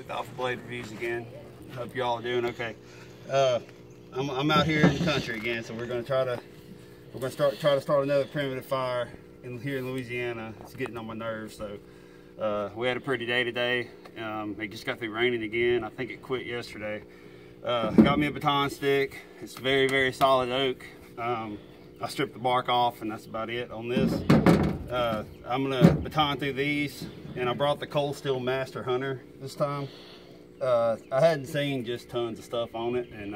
with Alpha Blade Reviews again. Hope you all are doing okay. I'm out here in the country again, so we're gonna try to start another primitive fire here in Louisiana. It's getting on my nerves. So we had a pretty day today. It just got through raining again. I think it quit yesterday. Got me a baton stick. It's very, very solid oak. I stripped the bark off, and that's about it on this. I'm gonna baton through these, and I brought the Cold Steel Master Hunter this time. I hadn't seen just tons of stuff on it, and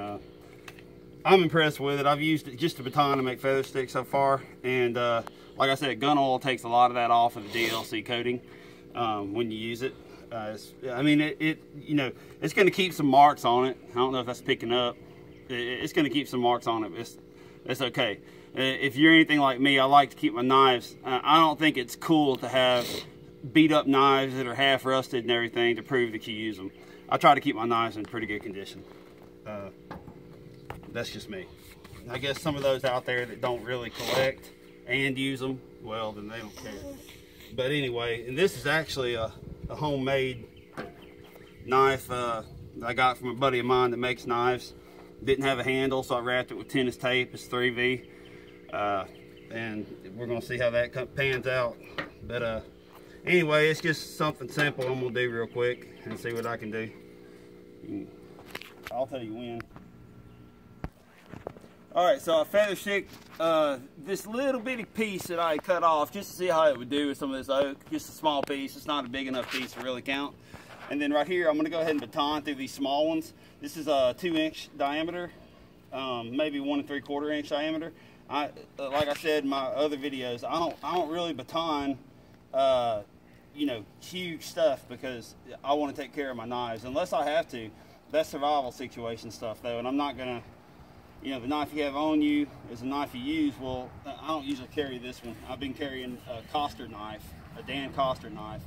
I'm impressed with it. I've used it just a baton to make feather sticks so far, and like I said, gun oil takes a lot of that off of the DLC coating when you use it. I mean, you know, it's going to keep some marks on it. I don't know if that's picking up. It's going to keep some marks on it, but it's okay. If you're anything like me, I like to keep my knives. I don't think it's cool to have beat up knives that are half rusted and everything to prove that you use them. I try to keep my knives in pretty good condition. That's just me. I guess some of those out there that don't really collect and use them, well, then they don't care. But anyway, and this is actually a homemade knife that I got from a buddy of mine that makes knives. Didn't have a handle, so I wrapped it with tennis tape. It's 3V. And we're gonna see how that pans out. But anyway, it's just something simple I'm gonna do real quick and see what I can do. I'll tell you when. All right, so I feather stick this little bitty piece that I cut off just to see how it would do with some of this oak. Just a small piece. It's not a big enough piece to really count. And then right here, I'm gonna go ahead and baton through these small ones. This is a 2-inch diameter, maybe 1 3/4 inch diameter. Like I said in my other videos, I don't really baton, you know, huge stuff because I want to take care of my knives unless I have to. That's survival situation stuff though, and I'm not gonna, you know, the knife you have on you is a knife you use. Well, I don't usually carry this one. I've been carrying a Coster knife, a Dan Coster knife.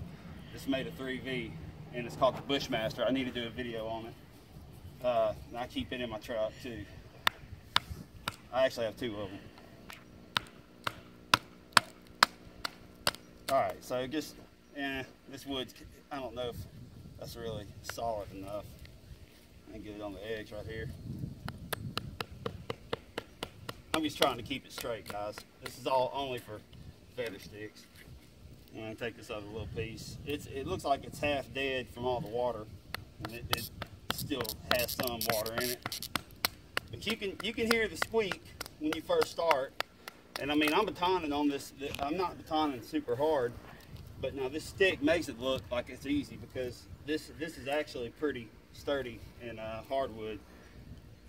It's made of 3V, and it's called the Bushmaster. I need to do a video on it. I keep it in my truck too. I actually have 2 of them. All right, so just, this wood's, I don't know if that's really solid enough. I can get it on the edge right here. I'm just trying to keep it straight, guys. This is all only for feather sticks. I'm gonna take this other little piece. It looks like it's half dead from all the water, and it still has some water in it. But you can hear the squeak when you first start. And I mean, I'm batoning on this. I'm not batoning super hard, but now this stick makes it look like it's easy because this is actually pretty sturdy and hardwood.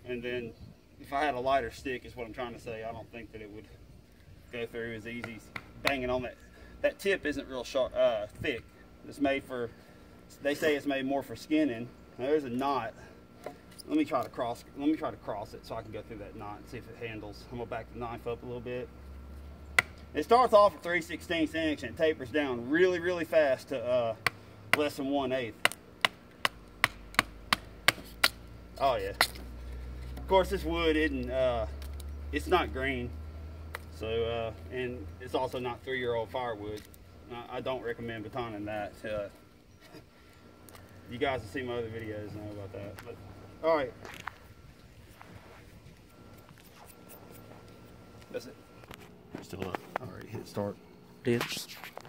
And then if I had a lighter stick, is what I'm trying to say, I don't think that it would go through as easy. Banging on that tip isn't real sharp, thick. It's made for, they say it's made more for skinning. Now, there's a knot. Let me try to cross it so I can go through that knot and see if it handles. I'm gonna back the knife up a little bit. It starts off at 3/16 inch and it tapers down really, really fast to less than 1/8. Oh yeah. Of course, this wood isn't, it's not green. So, and it's also not 3-year-old firewood. I don't recommend batoning that. You guys have seen my other videos know about that. But, all right. That's it. Still up. All right, hit start. Did.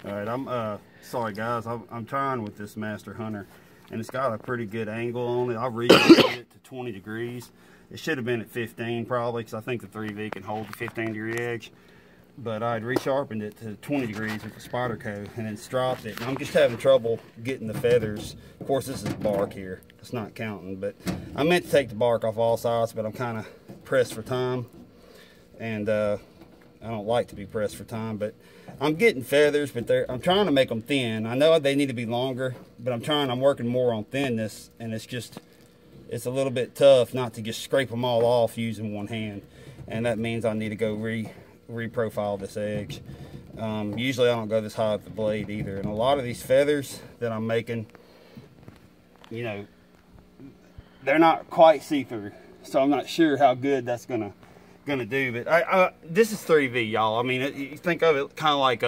All right, I'm sorry guys. I'm trying with this Master Hunter, and it's got a pretty good angle on it. I've resharpened it to 20 degrees. It should have been at 15 probably, because I think the 3V can hold the 15-degree edge. But I'd resharpened it to 20 degrees with the Spyderco and then stropped it. And I'm just having trouble getting the feathers. Of course, this is bark here. It's not counting, but I meant to take the bark off all sides, but I'm kind of pressed for time. And I don't like to be pressed for time, but I'm getting feathers, but I'm trying to make them thin. I know they need to be longer, but I'm working more on thinness, and it's a little bit tough not to just scrape them all off using one hand. And that means I need to go reprofile this edge. Usually I don't go this high with the blade either. And a lot of these feathers that I'm making, you know, they're not quite see-through. So I'm not sure how good that's gonna do. But this is 3V, y'all. I mean, you think of it kind of like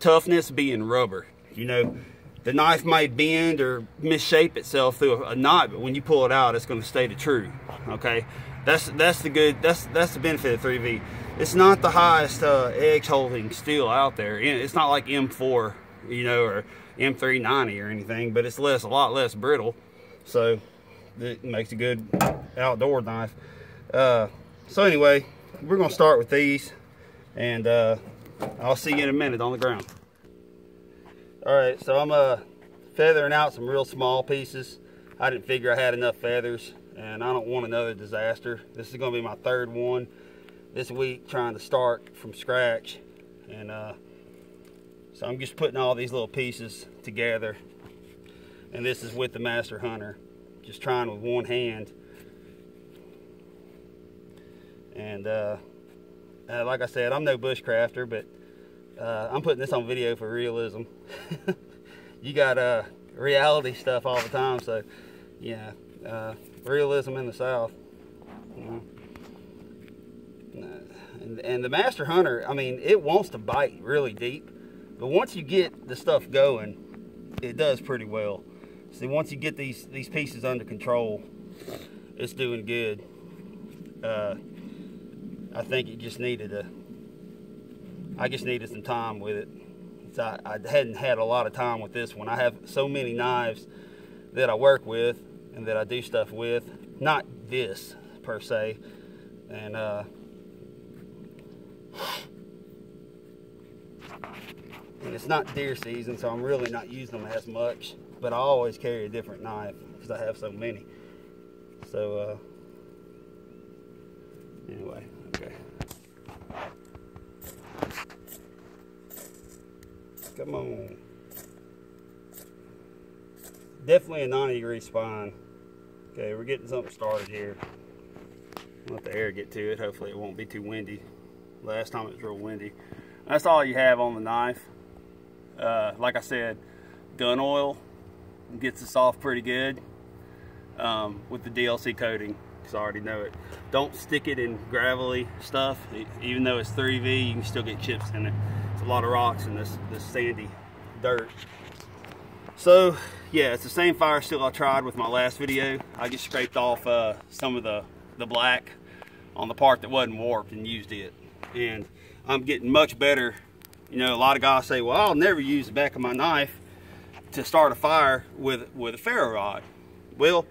toughness being rubber. You know, the knife may bend or misshape itself through a knot, but when you pull it out, it's going to stay true. Okay, that's the benefit of 3V. It's not the highest edge holding steel out there. It's not like M4, you know, or M390 or anything, but it's a lot less brittle, so it makes a good outdoor knife. So anyway, we're gonna start with these, and I'll see you in a minute on the ground. All right, so I'm feathering out some real small pieces. I didn't figure I had enough feathers, and I don't want another disaster. This is gonna be my third one this week, trying to start from scratch, and so I'm just putting all these little pieces together, and this is with the Master Hunter, just trying with one hand. And like I said, I'm no bushcrafter, but I'm putting this on video for realism. You got reality stuff all the time, so yeah, realism in the South. And the Master Hunter, I mean, it wants to bite really deep, but once you get the stuff going, it does pretty well. See, once you get these pieces under control, it's doing good. I think it just needed I just needed some time with it. So I hadn't had a lot of time with this one. I have so many knives that I work with and that I do stuff with. Not this per se, and it's not deer season, so I'm really not using them as much. But I always carry a different knife because I have so many. So anyway, okay. Come on. Definitely a 90-degree spine. Okay, we're getting something started here. Let the air get to it. Hopefully it won't be too windy. Last time it was real windy. That's all you have on the knife. Like I said, gun oil gets this off pretty good with the DLC coating, because I already know it. Don't stick it in gravelly stuff. Even though it's 3V, you can still get chips in it. It's a lot of rocks in this sandy dirt. So yeah, it's the same fire steel I tried with my last video. I just scraped off some of the black on the part that wasn't warped and used it, and I'm getting much better. You know, a lot of guys say, well, I'll never use the back of my knife to start a fire with a ferro rod. Well,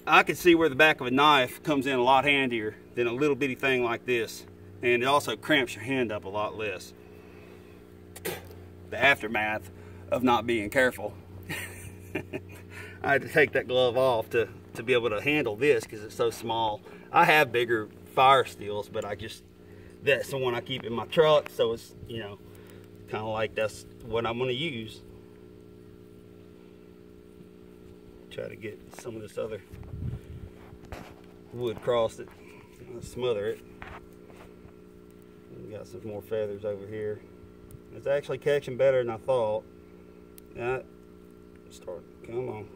I can see where the back of a knife comes in a lot handier than a little bitty thing like this, and it also cramps your hand up a lot less. The aftermath of not being careful. I had to take that glove off to be able to handle this because it's so small. I have bigger fire steels, but that's the one I keep in my truck, so it's, you know, kind of like that's what I'm going to use. Try to get some of this other wood across it, smother it. We got some more feathers over here. It's actually catching better than I thought. Come on.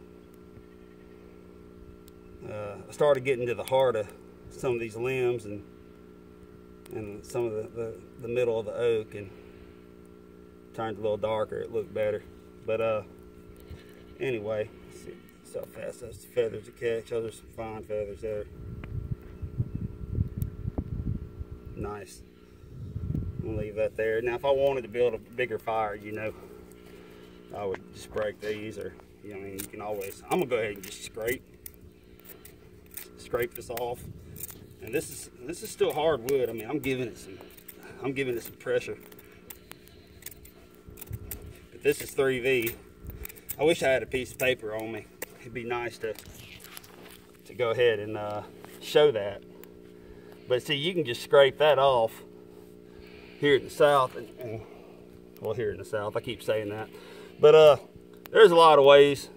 I started getting to the heart of some of these limbs and some of the middle of the oak, and turned a little darker. It looked better. But anyway, let's see how fast those feathers to catch. Oh, there's some fine feathers there. Nice. I'll leave that there. Now, if I wanted to build a bigger fire, you know, I would just break these, or, you know, I mean, you can always. I'm gonna go ahead and just scrape this off. And this is still hard wood. I mean, I'm giving it some pressure. But this is 3V. I wish I had a piece of paper on me. It'd be nice to go ahead and show that. But see, you can just scrape that off here in the South, and well, here in the South, I keep saying that. But there's a lot of ways.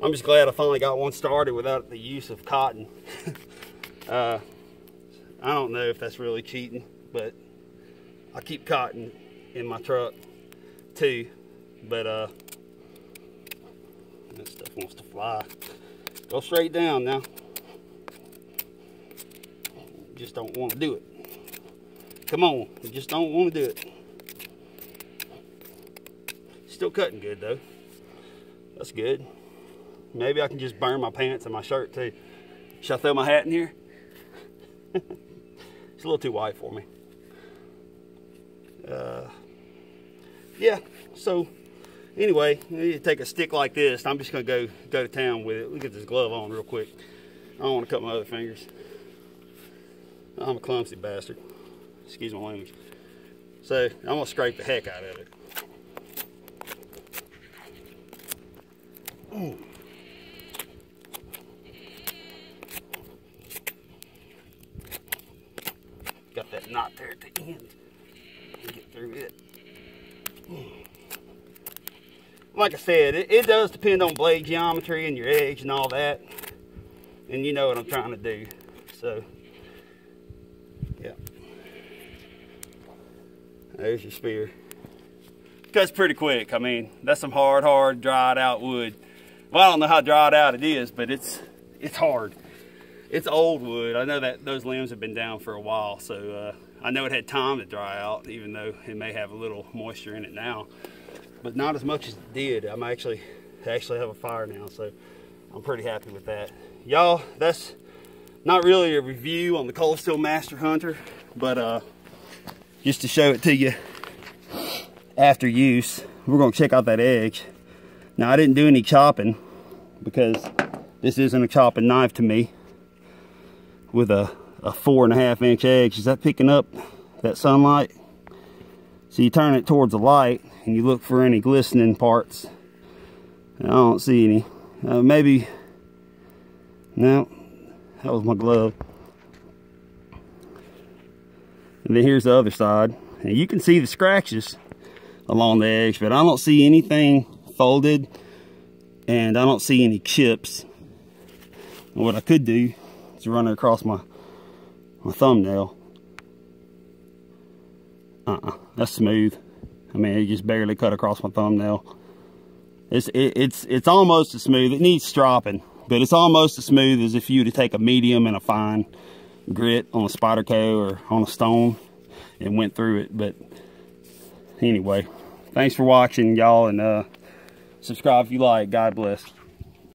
I'm just glad I finally got one started without the use of cotton. I don't know if that's really cheating, but I keep cotton in my truck too. But this stuff wants to fly. Go straight down now. Just don't want to do it. Come on, you just don't want to do it. Still cutting good though. That's good. Maybe I can just burn my pants and my shirt too. Should I throw my hat in here? It's a little too white for me. Yeah, so anyway, you take a stick like this. I'm just gonna go to town with it. Let me get this glove on real quick. I don't want to cut my other fingers. I'm a clumsy bastard. Excuse my language. So I'm gonna scrape the heck out of it. Got that knot there at the end. Get through it. Like I said, it does depend on blade geometry and your edge and all that. And you know what I'm trying to do. So, yeah. There's your spear. Cuts pretty quick. I mean, that's some hard, dried out wood. Well, I don't know how dried out it is, but it's hard. It's old wood. I know that those limbs have been down for a while, so I know it had time to dry out, even though it may have a little moisture in it now, but not as much as it did. I actually have a fire now, so I'm pretty happy with that. Y'all, that's not really a review on the Cold Steel Master Hunter, but just to show it to you after use, we're going to check out that edge. Now, I didn't do any chopping because this isn't a chopping knife to me with a 4.5 inch edge. Is that picking up that sunlight? So you turn it towards the light and you look for any glistening parts. I don't see any. Maybe, no, that was my glove. And then here's the other side. And you can see the scratches along the edge, but I don't see anything folded and I don't see any chips. And what I could do is run it across my thumbnail. That's smooth. I mean, it just barely cut across my thumbnail. It's almost as smooth. It needs stropping, but it's almost as smooth as if you were to take a medium and a fine grit on a Spyderco or on a stone and went through it. But anyway, thanks for watching, y'all, and subscribe if you like. God bless.